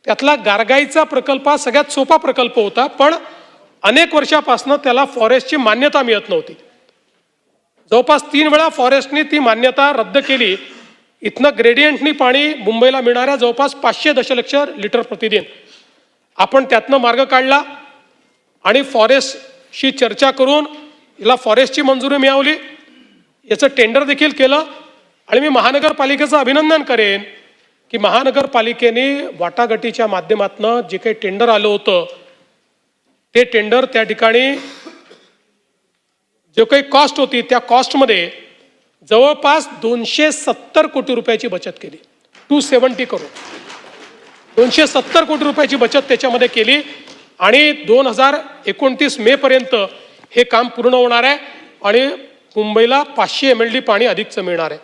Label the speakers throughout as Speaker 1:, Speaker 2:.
Speaker 1: त्यातला गारगाईचा प्रकल्प हा सगळ्यात सोपा प्रकल्प होता, पण अनेक वर्षापासून त्याला फॉरेस्टची मान्यता मिळत नव्हती. जवळपास 3 वेळा फॉरेस्टने ती मान्यता रद्द केली. इथनं ग्रेडियंटनी पाणी मुंबईला मिळणाऱ्या जवळपास 500 दशलक्ष लिटर प्रतिदिन आपण त्यातनं मार्ग काढला आणि फॉरेस्टशी चर्चा करून याला फॉरेस्टची मंजुरी मिळवली. याचं टेंडर देखील केलं आणि मी महानगरपालिकेचं अभिनंदन करेन की महानगरपालिकेने वाटाघाटीच्या माध्यमातून जे काही टेंडर आलं होतं ते टेंडर त्या ठिकाणी जो काही कॉस्ट होती त्या कॉस्टमध्ये जवळपास 270 कोटी रुपयाची बचत केली. 270 करोड 270 कोटी रुपयाची बचत त्याच्यामध्ये केली आणि 2029 मे पर्यंत हे काम पूर्ण होणार आहे आणि मुंबईला 500 MLD पाणी अधिकचं मिळणार आहे.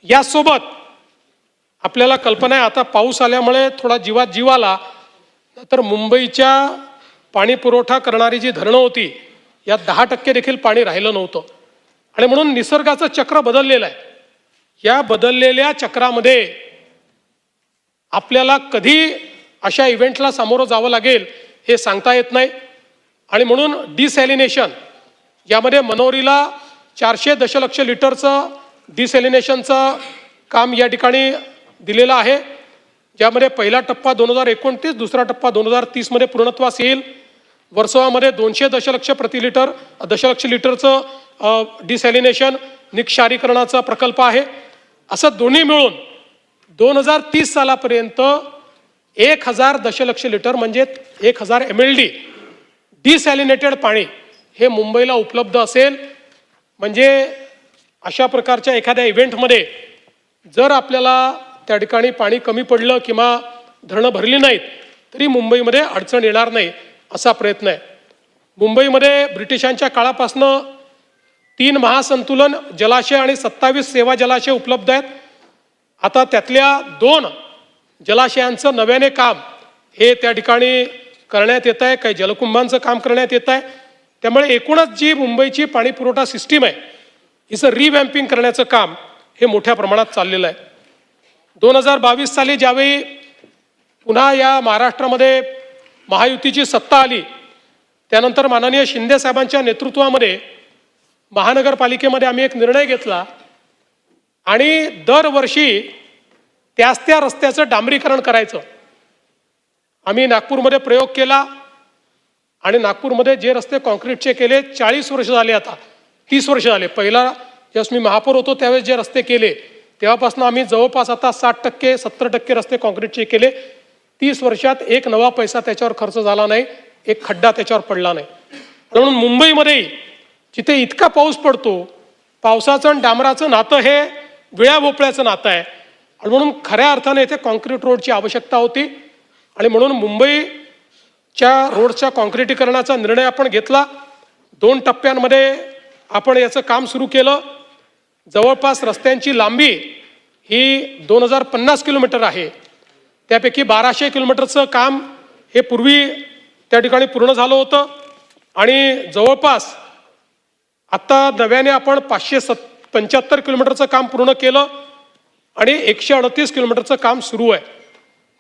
Speaker 1: यासोबत आपल्याला कल्पना आहे, आता पाऊस आल्यामुळे थोडा जीवात जीव आला, तर मुंबईच्या पाणी पुरवठा करणारी जी धरणं होती यात 10% देखील पाणी राहिलं नव्हतं आणि म्हणून निसर्गाचं चक्र बदललेलं आहे. या बदललेल्या चक्रामध्ये आपल्याला कधी अशा इव्हेंटला सामोरं जावं लागेल हे सांगता येत नाही आणि म्हणून डिसॅलिनेशन यामध्ये मनोरीला 400 दशलक्ष लिटरचं डिसॅलिनेशनचं काम या ठिकाणी दिलेलं आहे, ज्यामध्ये पहिला टप्पा 2029, दुसरा टप्पा 2030 पूर्णत्वास येईल. वर्सोवामध्ये 200 दशलक्ष लिटरचं डिसॅलिनेशन निक्षारीकरणाचा प्रकल्प आहे. असं दोन्ही मिळून 2030 सालापर्यंत 1000 दशलक्ष लिटर म्हणजे 1000 MLD डिसॅलिनेटेड पाणी हे मुंबईला उपलब्ध असेल. म्हणजे अशा प्रकारच्या एखाद्या इव्हेंटमध्ये जर आपल्याला त्या ठिकाणी पाणी कमी पडलं किंवा धरणं भरली नाहीत तरी मुंबईमध्ये अडचण येणार नाही असा प्रयत्न आहे. मुंबईमध्ये ब्रिटिशांच्या काळापासनं 3 महासंतुलन जलाशय आणि 27 सेवा जलाशय उपलब्ध आहेत. आता त्यातल्या 2 जलाशयांचं नव्याने काम हे त्या ठिकाणी करण्यात येत आहे, काही जलकुंभांचं काम करण्यात येत आहे. त्यामुळे एकूणच जी मुंबईची पाणी पुरवठा सिस्टीम आहे हिचं रिवॅम्पिंग करण्याचं काम हे मोठ्या प्रमाणात चाललेलं आहे. 2022 साली ज्यावेळी पुन्हा या महाराष्ट्रामध्ये महायुतीची सत्ता आली त्यानंतर माननीय शिंदे साहेबांच्या नेतृत्वामध्ये महानगरपालिकेमध्ये आम्ही एक निर्णय घेतला आणि दरवर्षी त्या रस्त्याचं डांबरीकरण करायचं. आम्ही नागपूरमध्ये प्रयोग केला आणि नागपूरमध्ये जे रस्ते कॉन्क्रीटचे केले 40 वर्ष झाले, आता 30 वर्ष झाले. पहिला ज्यावेळेस मी महापौर होतो त्यावेळेस जे रस्ते केले तेव्हापासून आम्ही जवळपास आता 60% 70% रस्ते कॉन्क्रीटचे केले. 30 वर्षात एक नवा पैसा त्याच्यावर खर्च झाला नाही, एक खड्डा त्याच्यावर पडला नाही. म्हणून मुंबईमध्ये जिथे इतका पाऊस पडतो, पावसाचं आणि डांबराचं नातं हे विळ्या भोपळ्याचं नातं आहे आणि म्हणून खऱ्या अर्थाने इथे कॉन्क्रीट रोडची आवश्यकता होती आणि म्हणून मुंबईच्या रोडच्या कॉन्क्रिटीकरणाचा निर्णय आपण घेतला. 2 टप्प्यांमध्ये आपण याचं काम सुरू केलं. जवळपास रस्त्यांची लांबी ही 2050 किलोमीटर आहे. त्यापैकी 1200 किलोमीटरचं काम हे पूर्वी त्या ठिकाणी पूर्ण झालं होतं आणि जवळपास आत्ता नव्याने आपण 575 किलोमीटरचं काम पूर्ण केलं आणि 138 किलोमीटरचं काम सुरू आहे.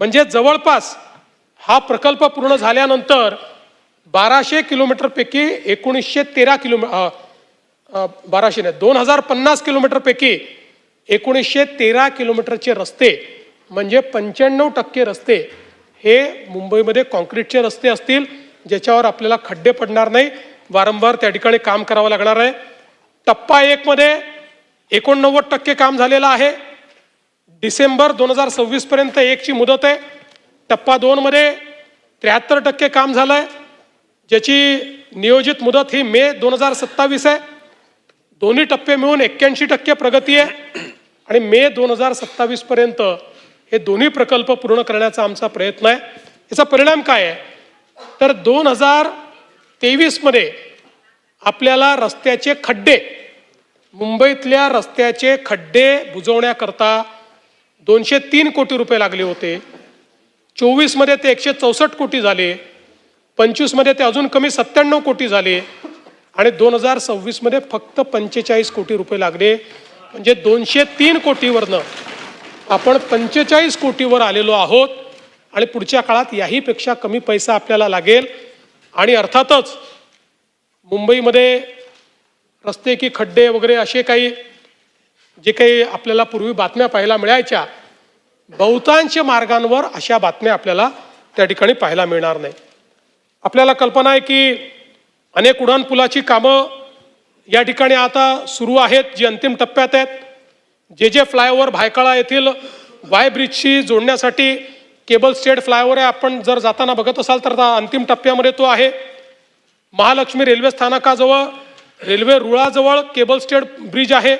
Speaker 1: म्हणजे जवळपास हा प्रकल्प पूर्ण झाल्यानंतर 1200 किलोमीटरपैकी 2050 किलोमीटरपैकी 1913 किलोमीटरचे रस्ते म्हणजे 95% रस्ते हे मुंबईमध्ये कॉन्क्रीटचे रस्ते असतील, ज्याच्यावर आपल्याला खड्डे पडणार नाही, वारंवार त्या ठिकाणी काम करावं लागणार आहे. टप्पा 1 मध्ये 89% काम झालेलं आहे. डिसेंबर 2026 पर्यंत 1ची मुदत आहे. टप्पा 2 मध्ये 73% काम झालं आहे, ज्याची नियोजित मुदत ही मे 2027 आहे. दोन्ही टप्पे मिळून 81% प्रगती आहे आणि मे 2027 पर्यंत हे दोन्ही प्रकल्प पूर्ण करण्याचा आमचा प्रयत्न आहे. याचा परिणाम काय आहे तर 2023 मध्ये आपल्याला रस्त्याचे खड्डे, मुंबईतल्या रस्त्याचे खड्डे बुजवण्याकरता 203 कोटी रुपये लागले होते. 24 मध्ये ते 164 कोटी झाले, 25 मध्ये ते अजून कमी 97 कोटी झाले आणि 2026 मध्ये फक्त 45 कोटी रुपये लागले. म्हणजे 203 कोटीवरनं आपण 45 कोटीवर आलेलो आहोत आणि पुढच्या काळात याहीपेक्षा कमी पैसा आपल्याला लागेल. आणि अर्थातच मुंबईमध्ये रस्ते की खड्डे वगैरे असे काही जे काही आपल्याला पूर्वी बातम्या पाहायला मिळायच्या, बहुतांश मार्गांवर अशा बातम्या आपल्याला त्या ठिकाणी पाहायला मिळणार नाही. आपल्याला कल्पना आहे की अनेक उड्डाणपुलाची कामं या ठिकाणी आता सुरू आहेत, जी अंतिम टप्प्यात आहेत. जे फ्लायओव्हर भायखळा येथील वाय ब्रिजशी जोडण्यासाठी केबल स्टेड फ्लायओव्हर आहे, आपण जर जाताना बघत असाल तर अंतिम टप्प्यामध्ये तो आहे. महालक्ष्मी रेल्वे स्थानकाजवळ रेल्वे रुळाजवळ केबल स्टेड ब्रिज आहे.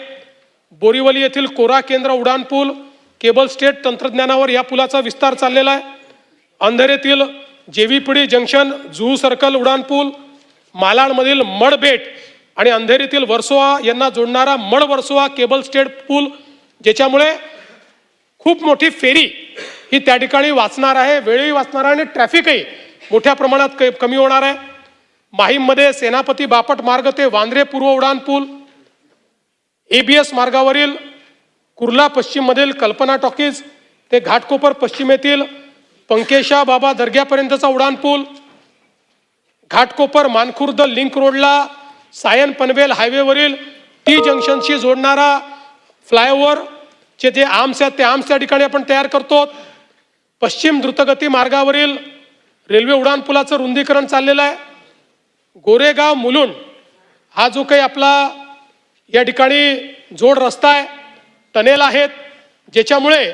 Speaker 1: बोरीवली येथील कोरा केंद्र उड्डाणपूल केबल स्टेड तंत्रज्ञानावर या पुलाचा विस्तार चाललेला आहे. अंधेरीतील जेव्हीपीडी जंक्शन जुहू सर्कल उड्डाणपूल, मालाडमधील मड बेट आणि अंधेरीतील वर्सोवा यांना जोडणारा मड वर्सोवा केबल स्टेड पूल, ज्याच्यामुळे खूप मोठी फेरी ही त्या ठिकाणी वाचणार आहे, वेळही वाचणार आहे आणि ट्रॅफिकही मोठ्या प्रमाणात कमी होणार आहे. माहीममध्ये सेनापती बापट मार्ग ते वांद्रे पूर्व उड्डाणपूल, ABS मार्गावरील कुर्ला पश्चिममधील कल्पना टॉकीज ते घाटकोपर पश्चिमेतील पंकेशा बाबा दर्ग्यापर्यंतचा उड्डाणपूल, घाटकोपर मानखुर्द लिंक रोडला सायन पनवेल हायवेवरील T जंक्शनशी जोडणारा फ्लायओव्हर चे जे आर्म्स आहेत ते आर्म्स त्या ठिकाणी आपण तयार करतो. पश्चिम द्रुतगती मार्गावरील रेल्वे उड्डाणपुलाचं रुंदीकरण चाललेलं आहे. गोरेगाव मुलुंड हा जो काही आपला या ठिकाणी जोड रस्ता आहे, टनेल आहेत, ज्याच्यामुळे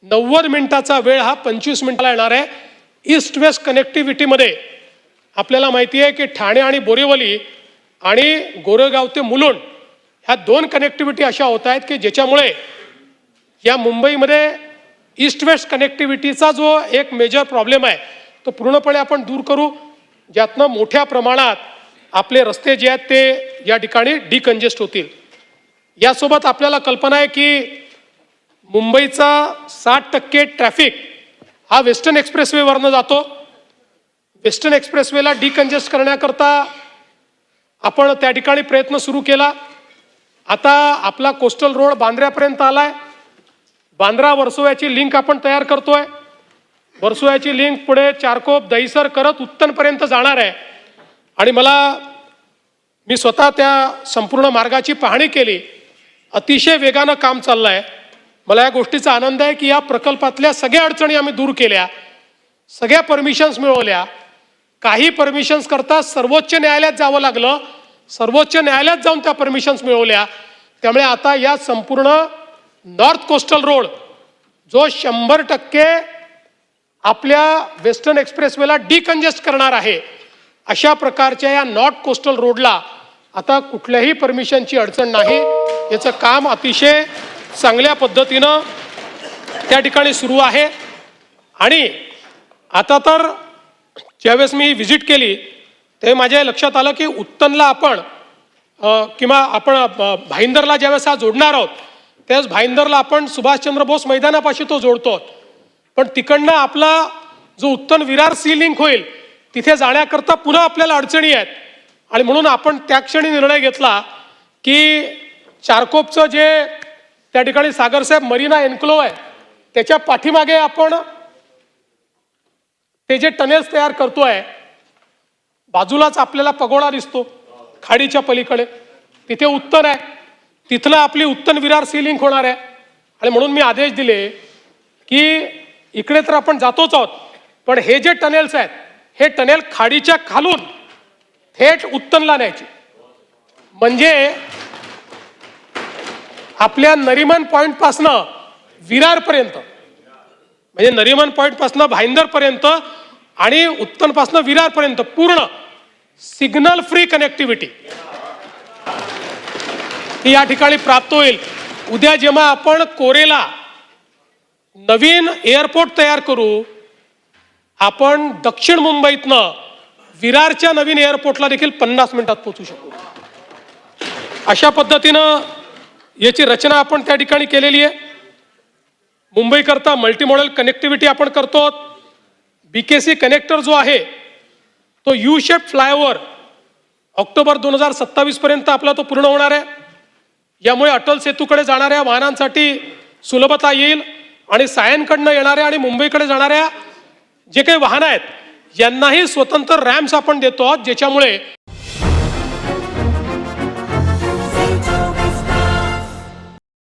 Speaker 1: 90 मिनिटाचा वेळ हा 25 मिनिटाला येणार आहे. ईस्ट वेस्ट कनेक्टिव्हिटीमध्ये आपल्याला माहिती आहे की ठाणे आणि बोरीवली आणि गोरेगाव ते मुलुंड ह्या 2 कनेक्टिव्हिटी अशा होत आहेत की ज्याच्यामुळे या मुंबईमध्ये ईस्ट वेस्ट कनेक्टिव्हिटीचा जो एक मेजर प्रॉब्लेम आहे तो पूर्णपणे आपण दूर करू, ज्यातनं मोठ्या प्रमाणात आपले रस्ते जे आहेत ते या ठिकाणी डिकंजेस्ट होतील. यासोबत आपल्याला कल्पना आहे की मुंबईचा 60% ट्रॅफिक हा वेस्टर्न एक्सप्रेसवेवरनं जातो. वेस्टर्न एक्सप्रेसवेला डिकंजेस्ट करण्याकरता आपण त्या ठिकाणी प्रयत्न सुरू केला. आता आपला कोस्टल रोड बांद्र्यापर्यंत आलाय. बांद्रा वर्सोव्याची लिंक आपण तयार करतोय. वर्सोव्याची लिंक पुढे चारकोप दहिसर करत उत्तनपर्यंत जाणार आहे. आणि मी स्वतः त्या संपूर्ण मार्गाची पाहणी केली. अतिशय वेगानं काम चाललं आहे. मला या गोष्टीचा आनंद आहे की या प्रकल्पातल्या सगळ्या अडचणी आम्ही दूर केल्या, सगळ्या परमिशन्स मिळवल्या. काही परमिशन्स करता सर्वोच्च न्यायालयात जावं लागलं, सर्वोच्च न्यायालयात जाऊन त्या परमिशन्स मिळवल्या. त्यामुळे आता या संपूर्ण नॉर्थ कोस्टल रोड जो 100% आपल्या वेस्टर्न एक्सप्रेसवेला डिकंजेस्ट करणार आहे, अशा प्रकारच्या या नॉर्थ कोस्टल रोडला आता कुठल्याही परमिशनची अडचण नाही. याचं काम अतिशय चांगल्या पद्धतीनं त्या ठिकाणी सुरू आहे. आणि आता तर ज्यावेळेस मी व्हिजिट केली ते माझ्या लक्षात आलं की उत्तनला आपण किंवा आपण भाईंदरला ज्यावेळेस हा जोडणार आहोत त्यावेळेस भाईंदरला आपण सुभाषचंद्र बोस मैदानापाशी तो जोडतो. पण तिकडनं आपला जो उत्तन विरार सी लिंक होईल तिथे जाण्याकरता पुन्हा आपल्याला अडचणी आहेत. आणि म्हणून आपण त्या क्षणी निर्णय घेतला की चारकोपचं जे त्या ठिकाणी सागरसाहेब मरीना एन्क्लोव आहे त्याच्या पाठीमागे आपण ते जे टनेल्स तयार करतोय, बाजूलाच आपल्याला पगोडा दिसतो खाडीच्या पलीकडे, तिथे उत्तन आहे, तिथलं आपली उत्तन विरार सी लिंक होणार आहे. आणि म्हणून मी आदेश दिले की इकडे तर आपण जातोच आहोत, पण हे जे टनेल्स आहेत हे टनेल खाडीच्या खालून थेट उत्तनला न्यायचे. म्हणजे आपल्या नरिमन पॉइंट पासनं विरारपर्यंत, म्हणजे नरिमन पॉइंट पासनं भाईंदर पर्यंत आणि उत्तन पासनं विरार पर्यंत पूर्ण सिग्नल फ्री कनेक्टिव्हिटी ही या ठिकाणी प्राप्त होईल. उद्या जेव्हा आपण कोरेला नवीन एअरपोर्ट तयार करू, आपण दक्षिण मुंबईतनं विरारच्या नवीन एअरपोर्टला देखील 50 मिनिटात पोहोचू शकू. अशा पद्धतीनं याची रचना आपण त्या ठिकाणी केलेली आहे. मुंबईकरता मल्टीमॉडल कनेक्टिव्हिटी आपण करतो. BKC कनेक्टर जो आहे तो यू शेप फ्लायओव्हर ऑक्टोबर 2027 पर्यंत आपला तो पूर्ण होणार आहे. यामुळे अटल सेतूकडे जाणाऱ्या वाहनांसाठी सुलभता येईल. आणि सायनकडनं येणाऱ्या आणि मुंबईकडे जाणाऱ्या जे काही वाहनं आहेत यांनाही स्वतंत्र रॅम्प्स आपण देतो आहोत, ज्याच्यामुळे